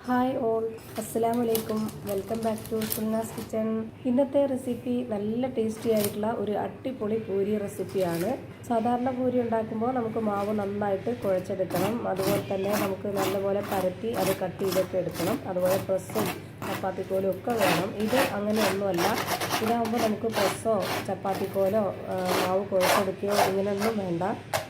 Hi all, അസ്സലാമു അലൈക്കും. Welcome back to Sulnaz kitchen. ഇന്നത്തെ റെസിപ്പി നല്ല ടേസ്റ്റി ആയിട്ടുള്ള ഒരു അടിപൊളി പൂരി റെസിപ്പിയാണ്. സാധാരണ പൂരി ഉണ്ടാക്കുമ്പോൾ നമുക്ക് മാവ് നന്നായിട്ട് കുഴച്ചെടുക്കണം. അതുപോലെ തന്നെ നമുക്ക് നല്ലപോലെ പരത്തി അത് കട്ട് ചെയ്തൊക്കെ എടുക്കണം. അതുപോലെ പ്രസ്സും ചപ്പാത്തിക്കോലും ഒക്കെ വേണം. ഇത് അങ്ങനെയൊന്നുമല്ല. ഇതാകുമ്പോൾ നമുക്ക് പ്രസ്സോ ചപ്പാത്തിക്കോലോ മാവ് കുഴച്ചെടുക്കുകയോ ഇങ്ങനെയൊന്നും വേണ്ട.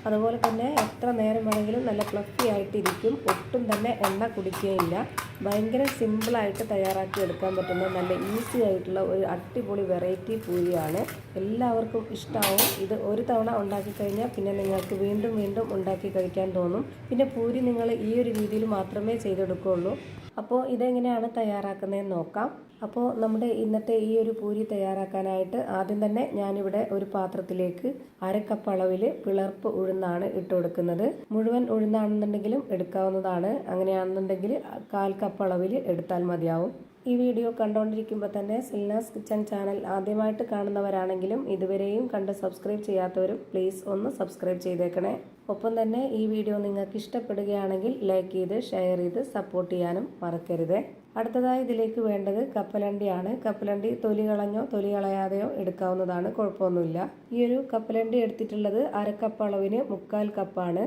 അതുപോലെ തന്നെ എത്ര നേരം വേണമെങ്കിലും നല്ല ഫ്ലഫി ആയിട്ടിരിക്കും. ഒട്ടും തന്നെ എണ്ണ കുടിക്കുകയില്ല. ഭയങ്കര സിമ്പിളായിട്ട് തയ്യാറാക്കി എടുക്കാൻ പറ്റുന്ന നല്ല ഈസി ആയിട്ടുള്ള ഒരു അടിപൊളി വെറൈറ്റി പൂരിയാണ്. എല്ലാവർക്കും ഇഷ്ടമാവും. ഇത് ഒരു തവണ ഉണ്ടാക്കി കഴിഞ്ഞാൽ പിന്നെ നിങ്ങൾക്ക് വീണ്ടും വീണ്ടും ഉണ്ടാക്കി കഴിക്കാൻ തോന്നും. പിന്നെ പൂരി നിങ്ങൾ ഈ ഒരു രീതിയിൽ മാത്രമേ ചെയ്തെടുക്കുകയുള്ളൂ. അപ്പോൾ ഇതെങ്ങനെയാണ് തയ്യാറാക്കുന്നതെന്ന് നോക്കാം. അപ്പോൾ നമ്മുടെ ഇന്നത്തെ ഈ ഒരു പൂരി തയ്യാറാക്കാനായിട്ട് ആദ്യം തന്നെ ഞാനിവിടെ ഒരു പാത്രത്തിലേക്ക് 1/2 കപ്പ് അളവിൽ പിളർപ്പ് ഉഴുന്നാണ് ഇട്ട് കൊടുക്കുന്നത്. മുഴുവൻ ഉഴുന്നാണെന്നുണ്ടെങ്കിലും എടുക്കാവുന്നതാണ്. അങ്ങനെയാണെന്നുണ്ടെങ്കിൽ 1/4 കപ്പ് അളവിൽ എടുത്താൽ മതിയാവും. ഈ വീഡിയോ കണ്ടുകൊണ്ടിരിക്കുമ്പോൾ തന്നെ സുൽനാസ് കിച്ചൺ ചാനൽ ആദ്യമായിട്ട് കാണുന്നവരാണെങ്കിലും ഇതുവരെയും കണ്ട് സബ്സ്ക്രൈബ് ചെയ്യാത്തവരും പ്ലീസ് ഒന്ന് സബ്സ്ക്രൈബ് ചെയ്തേക്കണേ. ഒപ്പം തന്നെ ഈ വീഡിയോ നിങ്ങൾക്ക് ഇഷ്ടപ്പെടുകയാണെങ്കിൽ ലൈക്ക് ചെയ്ത് ഷെയർ ചെയ്ത് സപ്പോർട്ട് ചെയ്യാനും മറക്കരുത്. അടുത്തതായി ഇതിലേക്ക് വേണ്ടത് കപ്പലണ്ടിയാണ്. കപ്പലണ്ടി തൊലി കളഞ്ഞോ തൊലി കളയാതെയോ എടുക്കാവുന്നതാണ്, കുഴപ്പമൊന്നുമില്ല. ഈ ഒരു കപ്പലണ്ടി എടുത്തിട്ടുള്ളത് 1/2 കപ്പ് അളവിന് 3/4 കപ്പാണ്.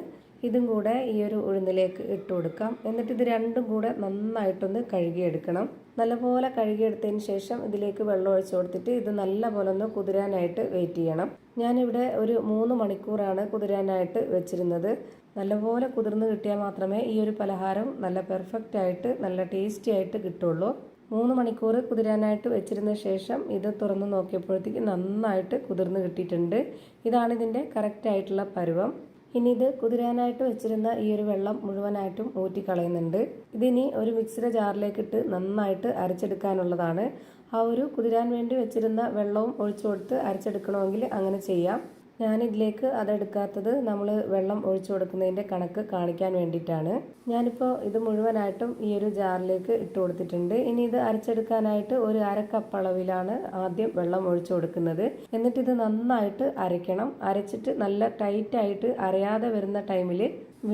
ഇതും കൂടെ ഈ ഒരു ഉഴുന്നിലേക്ക് ഇട്ട് കൊടുക്കാം. എന്നിട്ട് ഇത് രണ്ടും കൂടെ നന്നായിട്ടൊന്ന് കഴുകിയെടുക്കണം. നല്ലപോലെ കഴുകിയെടുത്തതിന് ശേഷം ഇതിലേക്ക് വെള്ളം ഒഴിച്ചു കൊടുത്തിട്ട് ഇത് നല്ലപോലെ ഒന്ന് കുതിരാനായിട്ട് വെയിറ്റ് ചെയ്യണം. ഞാനിവിടെ ഒരു 3 മണിക്കൂറാണ് കുതിരാനായിട്ട് വെച്ചിരുന്നത്. നല്ലപോലെ കുതിർന്ന് കിട്ടിയാൽ മാത്രമേ ഈ ഒരു പലഹാരം നല്ല പെർഫെക്റ്റ് ആയിട്ട് നല്ല ടേസ്റ്റി ആയിട്ട് കിട്ടുള്ളൂ. 3 മണിക്കൂർ കുതിരാനായിട്ട് വെച്ചിരുന്ന ശേഷം ഇത് തുറന്ന് നോക്കിയപ്പോഴത്തേക്ക് നന്നായിട്ട് കുതിർന്ന് കിട്ടിയിട്ടുണ്ട്. ഇതാണ് ഇതിൻ്റെ കറക്റ്റ് ആയിട്ടുള്ള പരുവം. ഇനി ഇത് കുതിരാനായിട്ട് വെച്ചിരുന്ന ഈ ഒരു വെള്ളം മുഴുവനായിട്ടും ഊറ്റിക്കളയുന്നുണ്ട്. ഇതിനി ഒരു മിക്സിയുടെ ജാറിലേക്കിട്ട് നന്നായിട്ട് അരച്ചെടുക്കാനുള്ളതാണ്. ആ ഒരു കുതിരാൻ വേണ്ടി വെച്ചിരുന്ന വെള്ളവും ഒഴിച്ചു കൊടുത്ത് അരച്ചെടുക്കണമെങ്കിൽ അങ്ങനെ ചെയ്യാം. ഞാനിതിലേക്ക് അതെടുക്കാത്തത് നമ്മൾ വെള്ളം ഒഴിച്ചു കൊടുക്കുന്നതിൻ്റെ കണക്ക് കാണിക്കാൻ വേണ്ടിയിട്ടാണ്. ഞാനിപ്പോൾ ഇത് മുഴുവനായിട്ടും ഈ ഒരു ജാറിലേക്ക് ഇട്ട് കൊടുത്തിട്ടുണ്ട്. ഇനി ഇത് അരച്ചെടുക്കാനായിട്ട് ഒരു 1/2 കപ്പ് അളവിലാണ് ആദ്യം വെള്ളം ഒഴിച്ചു കൊടുക്കുന്നത്. എന്നിട്ട് ഇത് നന്നായിട്ട് അരയ്ക്കണം. അരച്ചിട്ട് നല്ല ടൈറ്റായിട്ട് അരയാതെ വരുന്ന ടൈമിൽ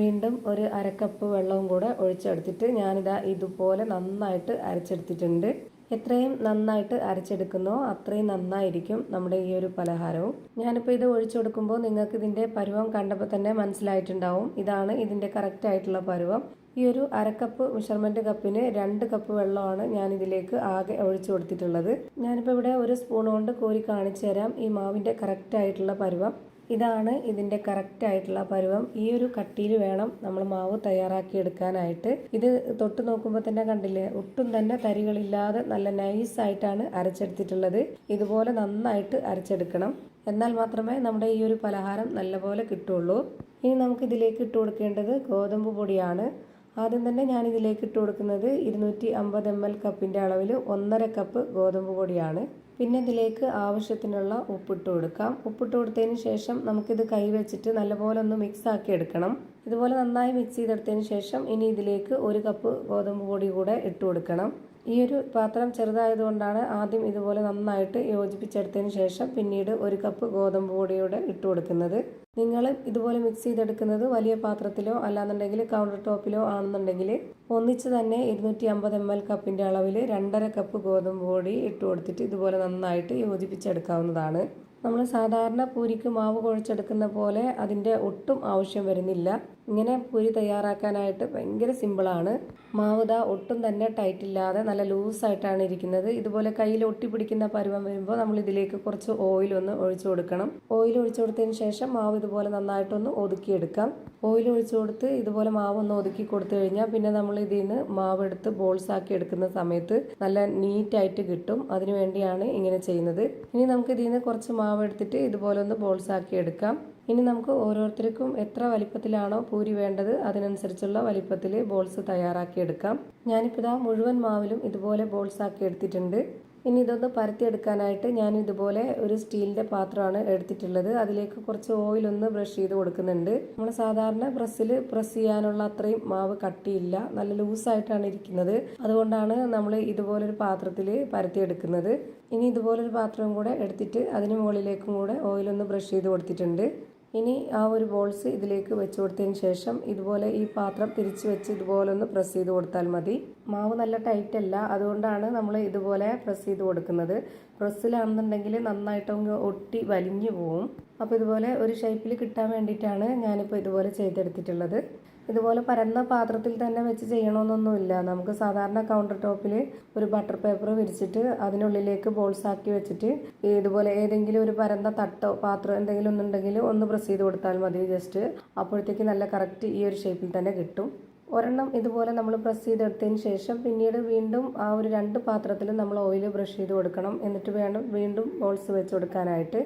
വീണ്ടും ഒരു 1/2 കപ്പ് വെള്ളവും കൂടെ ഒഴിച്ചെടുത്തിട്ട് ഞാനിതാ ഇതുപോലെ നന്നായിട്ട് അരച്ചെടുത്തിട്ടുണ്ട്. എത്രയും നന്നായിട്ട് അരച്ചെടുക്കുന്നോ അത്രയും നന്നായിരിക്കും നമ്മുടെ ഈ ഒരു പലഹാരവും. ഞാനിപ്പോൾ ഇത് ഒഴിച്ചു കൊടുക്കുമ്പോൾ നിങ്ങൾക്ക് ഇതിൻ്റെ പരുവം കണ്ടപ്പോൾ തന്നെ മനസ്സിലായിട്ടുണ്ടാവും. ഇതാണ് ഇതിൻ്റെ കറക്റ്റ് ആയിട്ടുള്ള പരുവം. ഈ ഒരു 1/2 കപ്പ് മെഷർമെൻറ്റ് കപ്പിന് 2 കപ്പ് വെള്ളമാണ് ഞാൻ ഇതിലേക്ക് ആകെ ഒഴിച്ചു കൊടുത്തിട്ടുള്ളത്. ഞാനിപ്പോൾ ഇവിടെ ഒരു സ്പൂൺ കൊണ്ട് കോരി കാണിച്ചു തരാം ഈ മാവിൻ്റെ കറക്റ്റ് ആയിട്ടുള്ള പരുവം. ഇതാണ് ഇതിൻ്റെ കറക്റ്റ് ആയിട്ടുള്ള പരുവം. ഈ ഒരു കട്ടിയിൽ വേണം നമ്മൾ മാവ് തയ്യാറാക്കി എടുക്കാനായിട്ട്. ഇത് തൊട്ട് നോക്കുമ്പോൾ തന്നെ കണ്ടില്ലേ, ഒട്ടും തന്നെ തരികളില്ലാതെ നല്ല നൈസായിട്ടാണ് അരച്ചെടുത്തിട്ടുള്ളത്. ഇതുപോലെ നന്നായിട്ട് അരച്ചെടുക്കണം. എന്നാൽ മാത്രമേ നമ്മുടെ ഈ ഒരു പലഹാരം നല്ലപോലെ കിട്ടുള്ളൂ. ഇനി നമുക്ക് ഇതിലേക്ക് ഇട്ട് കൊടുക്കേണ്ടത് ഗോതമ്പ് പൊടിയാണ്. ആദ്യം തന്നെ ഞാൻ ഇതിലേക്ക് ഇട്ട് കൊടുക്കുന്നത് 250 ml കപ്പിൻ്റെ അളവിൽ 1/2 കപ്പ് ഗോതമ്പ് പൊടിയാണ്. പിന്നെ ഇതിലേക്ക് ആവശ്യത്തിനുള്ള ഉപ്പിട്ട് കൊടുക്കാം. ഉപ്പിട്ട് കൊടുത്തതിന് ശേഷം നമുക്കിത് കൈ വെച്ചിട്ട് നല്ലപോലെ ഒന്ന് മിക്സ് ആക്കി എടുക്കണം. ഇതുപോലെ നന്നായി മിക്സ് ചെയ്തെടുത്തതിന് ശേഷം ഇനി ഇതിലേക്ക് 1 കപ്പ് ഗോതമ്പ് പൊടി കൂടെ ഇട്ട് കൊടുക്കണം. ഈ ഒരു പാത്രം ചെറുതായതുകൊണ്ടാണ് ആദ്യം ഇതുപോലെ നന്നായിട്ട് യോജിപ്പിച്ചെടുത്തതിന് ശേഷം പിന്നീട് 1 കപ്പ് ഗോതമ്പ് പൊടിയോടെ ഇട്ട് കൊടുക്കുന്നത്. നിങ്ങൾ ഇതുപോലെ മിക്സ് ചെയ്തെടുക്കുന്നത് വലിയ പാത്രത്തിലോ അല്ലാന്നുണ്ടെങ്കിൽ കൗണ്ടർ ടോപ്പിലോ ആണെന്നുണ്ടെങ്കിൽ ഒന്നിച്ച് തന്നെ 250 ml കപ്പിൻ്റെ അളവിൽ 2.5 കപ്പ് ഗോതമ്പ് പൊടി ഇട്ട് കൊടുത്തിട്ട് ഇതുപോലെ നന്നായിട്ട് യോജിപ്പിച്ചെടുക്കാവുന്നതാണ്. നമ്മൾ സാധാരണ പൂരിക്ക് മാവ് കുഴച്ചെടുക്കുന്ന പോലെ അതിൻ്റെ ഒട്ടും ആവശ്യം വരുന്നില്ല. ഇങ്ങനെ പൂരി തയ്യാറാക്കാനായിട്ട് ഭയങ്കര സിമ്പിളാണ്. മാവ് ദാ ഒട്ടും തന്നെ ടൈറ്റില്ലാതെ നല്ല ലൂസായിട്ടാണ് ഇരിക്കുന്നത്. ഇതുപോലെ കയ്യിൽ ഒട്ടിപ്പിടിക്കുന്ന പരുവം വരുമ്പോൾ നമ്മൾ ഇതിലേക്ക് കുറച്ച് ഓയിലൊന്ന് ഒഴിച്ചു കൊടുക്കണം. ഓയിൽ ഒഴിച്ചു കൊടുത്തതിന് ശേഷം മാവ് ഇതുപോലെ നന്നായിട്ടൊന്ന് ഒതുക്കിയെടുക്കാം. ഓയിൽ ഒഴിച്ചു കൊടുത്ത് ഇതുപോലെ മാവ് ഒന്ന് ഒതുക്കി കൊടുത്തു കഴിഞ്ഞാൽ പിന്നെ നമ്മൾ ഇതിൽ നിന്ന് മാവ് എടുത്ത് ബോൾസ് ആക്കി എടുക്കുന്ന സമയത്ത് നല്ല നീറ്റായിട്ട് കിട്ടും. അതിനു വേണ്ടിയാണ് ഇങ്ങനെ ചെയ്യുന്നത്. ഇനി നമുക്ക് ഇതിൽ നിന്ന് കുറച്ച് മാവ് എടുത്തിട്ട് ഇതുപോലെ ഒന്ന് ബോൾസ് ആക്കി എടുക്കാം. ഇനി നമുക്ക് ഓരോരുത്തർക്കും എത്ര വലിപ്പത്തിലാണോ പൂരി വേണ്ടത് അതിനനുസരിച്ചുള്ള വലിപ്പത്തിൽ ബോൾസ് തയ്യാറാക്കി എടുക്കാം. ഞാനിപ്പോൾ ഇതാ മുഴുവൻ മാവിലും ഇതുപോലെ ബോൾസ് ആക്കി എടുത്തിട്ടുണ്ട്. ഇനി ഇതൊന്ന് പരത്തിയെടുക്കാനായിട്ട് ഞാൻ ഇതുപോലെ ഒരു സ്റ്റീലിൻ്റെ പാത്രമാണ് എടുത്തിട്ടുള്ളത്. അതിലേക്ക് കുറച്ച് ഓയിലൊന്ന് ബ്രഷ് ചെയ്ത് കൊടുക്കുന്നുണ്ട്. നമ്മൾ സാധാരണ പ്രസ് ചെയ്യാനുള്ള അത്രയും മാവ് കട്ടിയില്ല, നല്ല ലൂസായിട്ടാണ് ഇരിക്കുന്നത്. അതുകൊണ്ടാണ് നമ്മൾ ഇതുപോലൊരു പാത്രത്തിൽ പരത്തിയെടുക്കുന്നത്. ഇനി ഇതുപോലൊരു പാത്രം കൂടെ എടുത്തിട്ട് അതിന് മുകളിലേക്കും കൂടെ ഓയിലൊന്ന് ബ്രഷ് ചെയ്ത് കൊടുത്തിട്ടുണ്ട്. ഇനി ആ ഒരു ബോൾസ് ഇതിലേക്ക് വെച്ച് കൊടുത്തതിന് ശേഷം ഇതുപോലെ ഈ പാത്രം തിരിച്ച് വെച്ച് ഇതുപോലെ ഒന്ന് പ്രസ് ചെയ്ത് കൊടുത്താൽ മതി. മാവ് നല്ല ടൈറ്റ് അല്ല, അതുകൊണ്ടാണ് നമ്മൾ ഇതുപോലെ പ്രസ് ചെയ്ത് കൊടുക്കുന്നത്. പ്രസ്സിലാണെന്നുണ്ടെങ്കിൽ നന്നായിട്ടൊന്ന് ഒട്ടി വലിഞ്ഞു പോവും. അപ്പോൾ ഇതുപോലെ ഒരു ഷേപ്പിൽ കിട്ടാൻ വേണ്ടിയിട്ടാണ് ഞാനിപ്പോൾ ഇതുപോലെ ചെയ്തെടുത്തിട്ടുള്ളത്. ഇതുപോലെ പരന്ന പാത്രത്തിൽ തന്നെ വെച്ച് ചെയ്യണമെന്നൊന്നുമില്ല. നമുക്ക് സാധാരണ കൗണ്ടർ ടോപ്പിൽ ഒരു ബട്ടർ പേപ്പർ വിരിച്ചിട്ട് അതിനുള്ളിലേക്ക് ബോൾസ് ആക്കി വെച്ചിട്ട് ഇതുപോലെ ഏതെങ്കിലും ഒരു പരന്ന തട്ടോ പാത്രം എന്തെങ്കിലും ഒന്നുണ്ടെങ്കിൽ ഒന്ന് പ്രസ് ചെയ്ത് കൊടുത്താൽ മതി ജസ്റ്റ്. അപ്പോഴത്തേക്ക് നല്ല കറക്റ്റ് ഈ ഒരു ഷേപ്പിൽ തന്നെ കിട്ടും. ഒരെണ്ണം ഇതുപോലെ നമ്മൾ പ്രസ് ചെയ്തെടുത്തതിന് ശേഷം പിന്നീട് വീണ്ടും ആ ഒരു 2 പാത്രത്തിലും നമ്മൾ ഓയിൽ ബ്രഷ് ചെയ്ത് കൊടുക്കണം. എന്നിട്ട് വേണം വീണ്ടും ബോൾസ് വെച്ച് കൊടുക്കാനായിട്ട്.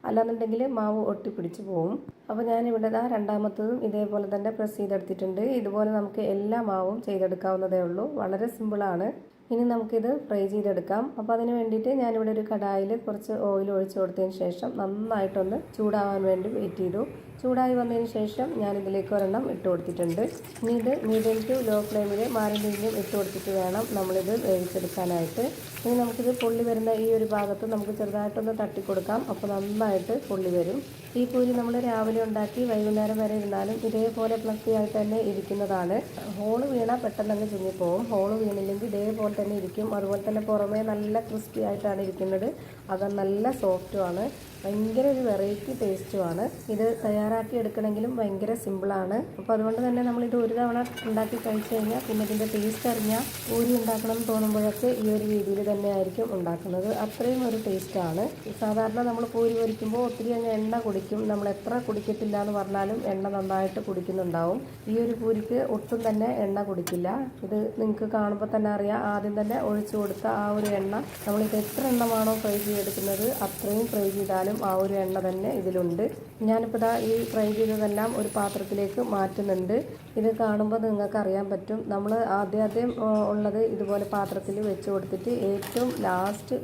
അല്ലാന്നുണ്ടെങ്കിൽ മാവ് ഒട്ടിപ്പിടിച്ച് പോവും. അപ്പോൾ ഞാനിവിടെ രണ്ടാമത്തതും ഇതേപോലെ തന്നെ പ്രസ് ചെയ്തെടുത്തിട്ടുണ്ട്. ഇതുപോലെ നമുക്ക് എല്ലാ മാവും ചെയ്തെടുക്കാവുന്നതേ ഉള്ളൂ. വളരെ സിമ്പിളാണ്. ഇനി നമുക്കിത് ഫ്രൈ ചെയ്തെടുക്കാം. അപ്പോൾ അതിന് വേണ്ടിയിട്ട് ഞാനിവിടെ ഒരു കടായിൽ കുറച്ച് ഓയിൽ ഒഴിച്ച് കൊടുത്തതിന് ശേഷം നന്നായിട്ടൊന്ന് ചൂടാവാൻ വേണ്ടി വെയിറ്റ് ചെയ്തു. ചൂടായി വന്നതിന് ശേഷം ഞാനിതിലേക്ക് ഒരെണ്ണം ഇട്ട് കൊടുത്തിട്ടുണ്ട്. ഇനി ഇത് മീഡിയം ടു ലോ ഫ്ലെയിമിൽ മാറി തിരിഞ്ഞും ഇട്ട് കൊടുത്തിട്ട് വേണം നമ്മളിത് വേവിച്ചെടുക്കാനായിട്ട്. ഇനി നമുക്കിത് പൊള്ളി വരുന്ന ഈ ഒരു ഭാഗത്ത് നമുക്ക് ചെറുതായിട്ടൊന്ന് തട്ടിക്കൊടുക്കാം. അപ്പോൾ നന്നായിട്ട് പൊള്ളി വരും. ഈ പൂരി നമ്മൾ രാവിലെ ഉണ്ടാക്കി വൈകുന്നേരം വരെ ഇരുന്നാലും ഇതേപോലെ ഫ്ലഫി ആയിട്ട് തന്നെ ഇരിക്കുന്നതാണ്. ഹോള് വീണാൽ പെട്ടെന്ന് ചുങ്ങിപ്പോവും. ഹോള് വീണില്ലെങ്കിൽ ഇതേപോലെ തന്നെ ഇരിക്കും. അതുപോലെ തന്നെ പുറമേ നല്ല ക്രിസ്പി ആയിട്ടാണ് ഇരിക്കുന്നത്. അത് നല്ല സോഫ്റ്റുമാണ്. ഭയങ്കര ഒരു വെറൈറ്റി ടേസ്റ്റുമാണ്. ഇത് തയ്യാറാക്കി എടുക്കണമെങ്കിലും ഭയങ്കര സിമ്പിളാണ്. അപ്പോൾ അതുകൊണ്ട് തന്നെ നമ്മളിത് ഒരു തവണ ഉണ്ടാക്കി കഴിച്ചു കഴിഞ്ഞാൽ പിന്നെ ഇതിൻ്റെ ടേസ്റ്റ് അറിഞ്ഞാൽ പൂരി ഉണ്ടാക്കണം എന്ന് തോന്നുമ്പോഴൊക്കെ ഈ ഒരു രീതിയിൽ തന്നെ ആയിരിക്കും ഉണ്ടാക്കുന്നത്. അത്രയും ഒരു ടേസ്റ്റാണ്. സാധാരണ നമ്മൾ പൂരി പൊരിക്കുമ്പോൾ ഒത്തിരി അങ്ങ് എണ്ണ കുടിക്കും. നമ്മൾ എത്ര കുടിക്കത്തില്ല എന്ന് പറഞ്ഞാലും എണ്ണ നന്നായിട്ട് കുടിക്കുന്നുണ്ടാവും. ഈ ഒരു പൂരിക്ക് ഒട്ടും തന്നെ എണ്ണ കുടിക്കില്ല. ഇത് നിങ്ങൾക്ക് കാണുമ്പോൾ തന്നെ അറിയാം. ആദ്യം തന്നെ ഒഴിച്ചു കൊടുത്ത ആ ഒരു എണ്ണ നമ്മളിത് എത്ര എണ്ണമാണോ ഫ്രൈ ചെയ്തെടുക്കുന്നത് അത്രയും ഫ്രൈ ചെയ്താലും ആ ഒരു എണ്ണ തന്നെ ഇതിലുണ്ട്. ഞാനിപ്പോൾ ഈ ഫ്രൈ ചെയ്തതെല്ലാം ഒരു പാത്രത്തിലേക്ക് മാറ്റുന്നുണ്ട്. ഇത് കാണുമ്പോൾ നിങ്ങൾക്ക് അറിയാൻ പറ്റും. നമ്മൾ ആദ്യം ഉള്ളത് ഇതുപോലെ പാത്രത്തിൽ വെച്ച് കൊടുത്തിട്ട് ഏറ്റവും ലാസ്റ്റ്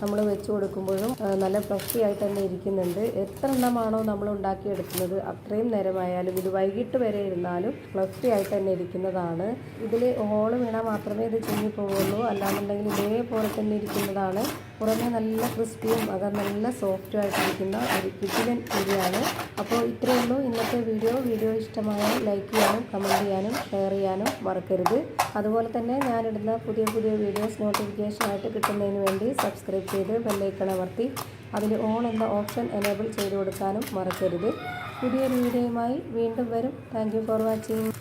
നമ്മൾ വെച്ച് കൊടുക്കുമ്പോഴും നല്ല ഫ്ലഫി ആയിട്ട് തന്നെ ഇരിക്കുന്നുണ്ട്. എത്ര എണ്ണമാണോ നമ്മൾ ഉണ്ടാക്കിയെടുക്കുന്നത് അത്രയും നേരമായാലും ഇത് വൈകിട്ട് വരെ ഇരുന്നാലും ഫ്ലഫി ആയിട്ട് തന്നെ ഇരിക്കുന്നതാണ്. ഇതിൽ ഹോള് വീണാൽ മാത്രമേ ഇത് ചുങ്ങി പോകുള്ളൂ. അല്ലാന്നുണ്ടെങ്കിൽ ഇതേപോലെ തന്നെ ഇരിക്കുന്നതാണ്. പുറമേ നല്ല ക്രിസ്പിയും അത് നല്ല സോഫ്റ്റും ആയിട്ടിരിക്കുന്ന ഒരു കിടിലൻ പൂരിയാണ്. അപ്പോൾ ഇത്രയേ ഉള്ളൂ ഇന്നത്തെ വീഡിയോ ഇഷ്ടമായാൽ ലൈക്ക് ചെയ്യാനും കമൻറ്റ് ചെയ്യാനും ഷെയർ ചെയ്യാനും മറക്കരുത്. അതുപോലെ തന്നെ ഞാനിടുന്ന പുതിയ വീഡിയോസ് നോട്ടിഫിക്കേഷനായിട്ട് കിട്ടുന്നതിന് വേണ്ടി സബ്സ്ക്രൈബ് ചെയ്ത് ബെല്ലൈക്കൺ അമർത്തി അതിൽ ഓൾ എന്ന ഓപ്ഷൻ എനേബിൾ ചെയ്ത് കൊടുക്കാനും മറക്കരുത്. പുതിയൊരു വീഡിയോയുമായി വീണ്ടും വരും. Thank you for watching.